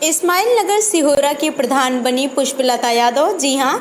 इस्माइल नगर सिहोरा की प्रधान बनी पुष्पलता यादव। जी हां,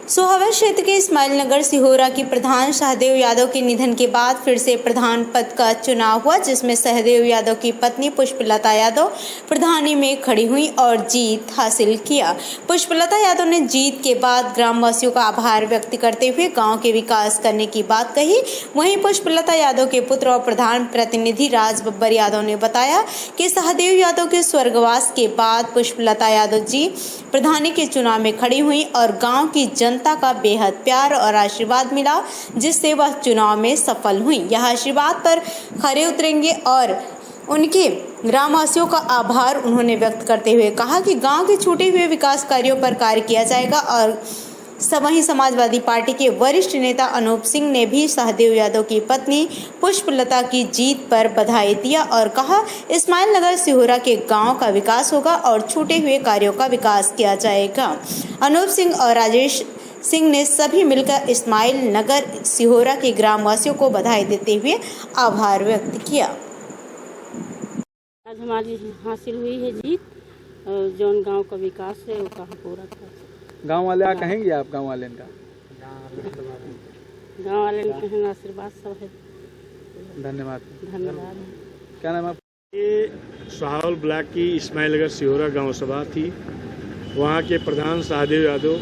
सोहावत क्षेत्र के इस्माइल नगर सिहोरा की प्रधान सहदेव यादव के निधन के बाद फिर से प्रधान पद का चुनाव हुआ, जिसमें सहदेव यादव की पत्नी पुष्पलता यादव प्रधानी में खड़ी हुई और जीत हासिल किया। पुष्पलता यादव ने जीत के बाद ग्रामवासियों का आभार व्यक्त करते हुए गांव के विकास करने की बात कही। वहीं पुष्पलता यादव के पुत्र और प्रधान प्रतिनिधि राज बब्बर यादव ने बताया कि सहदेव यादव के स्वर्गवास के बाद पुष्पलता यादव जी प्रधानी के चुनाव में खड़ी हुई और गांव की जनता का बेहद प्यार और आशीर्वाद मिला, जिससे वह चुनाव में सफल हुई। यह आशीर्वाद पर खरे उतरेंगे और उनके ग्रामवासियों का आभार उन्होंने व्यक्त करते हुए कहा कि गांव के छूटे हुए विकास कार्यों पर कार्य किया जाएगा। और वहीं समाजवादी पार्टी के वरिष्ठ नेता अनूप सिंह ने भी सहदेव यादव की पत्नी पुष्पलता की जीत पर बधाई दिया और कहा, इस्माइल नगर सिहोरा के गांव का विकास होगा और छूटे हुए कार्यों का विकास किया जाएगा। अनूप सिंह और राजेश सिंह ने सभी मिलकर इस्माइल नगर सिहोरा के ग्रामवासियों को बधाई देते हुए आभार व्यक्त किया। आज हमारी हासिल हुई है जीत और जौन गांव का विकास है वो कहाँ पूरा था। गांव वाले आ कहेंगे आप गांव वाले का गांव वाले ने कहेंगे आशीर्वाद सब है। धन्यवाद। क्या नाम है? ये सोहावल ब्लॉक की इस्माइल नगर सिहोरा गांव सभा थी। वहाँ के प्रधान सहदेव यादव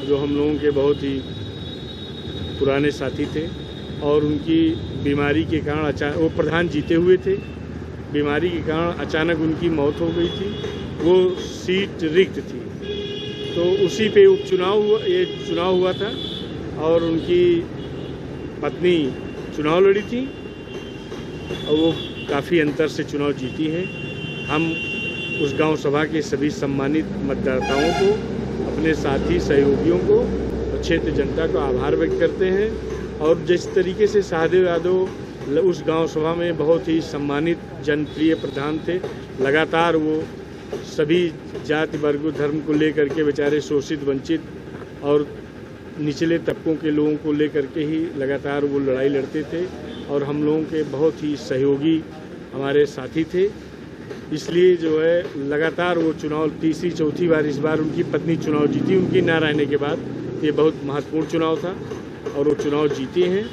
जो हम लोगों के बहुत ही पुराने साथी थे और उनकी बीमारी के कारण अचानक वो प्रधान जीते हुए थे, बीमारी के कारण अचानक उनकी मौत हो गई थी। वो सीट रिक्त थी, तो उसी पे उपचुनाव हुआ, ये चुनाव हुआ था और उनकी पत्नी चुनाव लड़ी थी और वो काफ़ी अंतर से चुनाव जीती हैं। हम उस गांव सभा के सभी सम्मानित मतदाताओं को, अपने साथी सहयोगियों को और क्षेत्र जनता को आभार व्यक्त करते हैं। और जिस तरीके से सहदेव यादव उस गांव सभा में बहुत ही सम्मानित जनप्रिय प्रधान थे, लगातार वो सभी जाति वर्ग धर्म को लेकर के बेचारे शोषित वंचित और निचले तबकों के लोगों को लेकर के ही लगातार वो लड़ाई लड़ते थे और हम लोगों के बहुत ही सहयोगी हमारे साथी थे। इसलिए जो है लगातार वो चुनाव तीसरी चौथी बार इस बार उनकी पत्नी चुनाव जीती। उनकी ना रहने के बाद ये बहुत महत्वपूर्ण चुनाव था और वो चुनाव जीते हैं।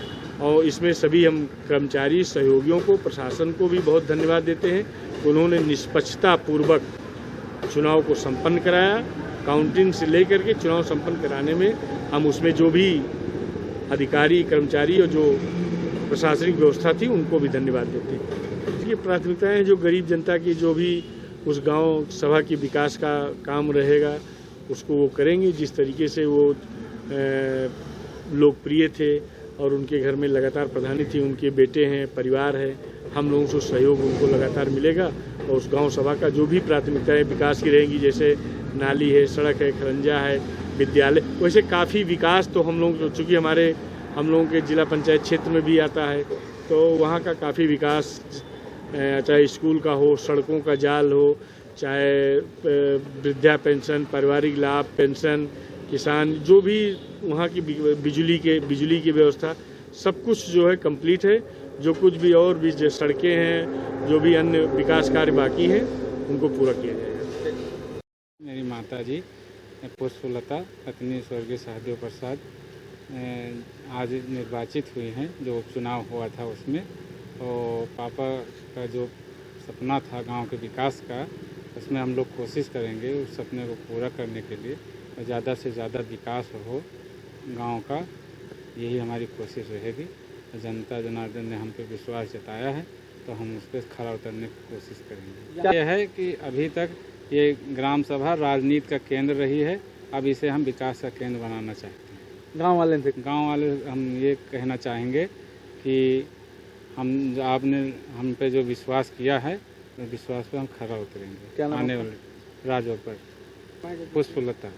और इसमें सभी हम कर्मचारी सहयोगियों को, प्रशासन को भी बहुत धन्यवाद देते हैं। उन्होंने निष्पक्षता पूर्वक चुनाव को संपन्न कराया। काउंटिंग से लेकर के चुनाव संपन्न कराने में हम उसमें जो भी अधिकारी, कर्मचारी और जो प्रशासनिक व्यवस्था थी उनको भी धन्यवाद देते हैं। इसकी प्राथमिकताएं जो गरीब जनता की जो भी उस गांव सभा की विकास का काम रहेगा उसको वो करेंगे। जिस तरीके से वो लोकप्रिय थे और उनके घर में लगातार प्रधानी थी, उनके बेटे हैं, परिवार है, हम लोगों से सहयोग उनको लगातार मिलेगा। और उस गांव सभा का जो भी प्राथमिकताएं विकास की रहेंगी, जैसे नाली है, सड़क है, खरंजा है, विद्यालय, वैसे काफ़ी विकास तो हम लोग, चूँकि हम लोगों के जिला पंचायत क्षेत्र में भी आता है, तो वहाँ का काफ़ी विकास, चाहे स्कूल का हो, सड़कों का जाल हो, चाहे वृद्धा पेंशन, पारिवारिक लाभ पेंशन, किसान, जो भी वहाँ की बिजली की व्यवस्था, सब कुछ जो है कंप्लीट है। जो कुछ भी और भी जो सड़कें हैं, जो भी अन्य विकास कार्य बाकी हैं, उनको पूरा किया जाएगा। मेरी माता जी पुष्पलता पत्नी स्वर्गीय सहदेव प्रसाद आज निर्वाचित हुई हैं। जो उपचुनाव हुआ था उसमें, और पापा का जो सपना था गांव के विकास का, उसमें हम लोग कोशिश करेंगे उस सपने को पूरा करने के लिए, और ज़्यादा से ज़्यादा विकास हो गांव का, यही हमारी कोशिश रहेगी। जनता जनार्दन ने हम पे विश्वास जताया है तो हम उस पर खरा उतरने की कोशिश करेंगे। यह है कि अभी तक ये ग्राम सभा राजनीति का केंद्र रही है, अब इसे हम विकास का केंद्र बनाना चाहते हैं। गांव वाले हम ये कहना चाहेंगे कि आपने हम पे जो विश्वास किया है, तो विश्वास पे हम खरा उतरेंगे। क्या नाम? आने वाले राज बब्बर, पुष्पलता।